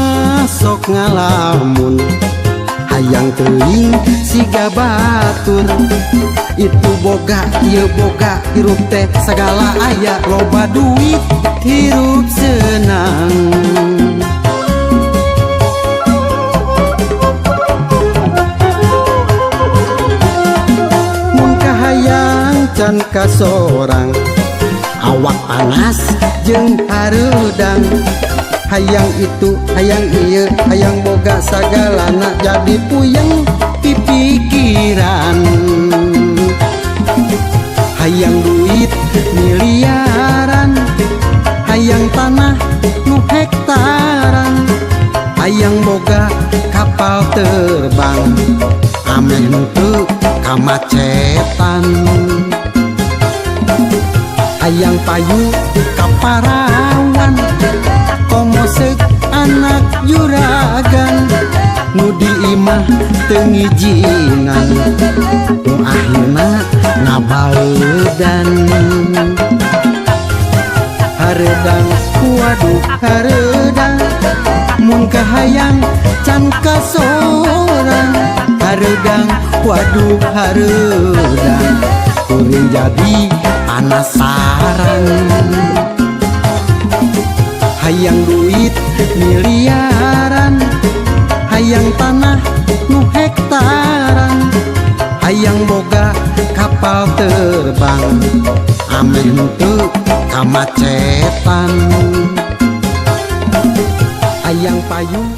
mah sok ngalamun hayang teuing siga batur itu boga ieu boga hirup teh sagala aya loba duit hirup senang mun kahayang can kasorang awak panas jeung hareudang hayang itu hayang ieu hayang boga sagalana jadi puyeng pipikiran hayang duit miliaran hayang tanah nu hektaran hayang boga kapal terbang ameh teu kamacetan hayang payu kaparawan komoseuk anak juragan nu diimah teu ngijinan nu akhirna ngabaeudan hareudang waduh hareudang mun kahayang can kasorang hareudang waduh hareudang kuring jadi penasaran hayang duit miliaran hayang tanah nu hektaran hayang boga kapal terbang ameh teu kamacetan hayang payung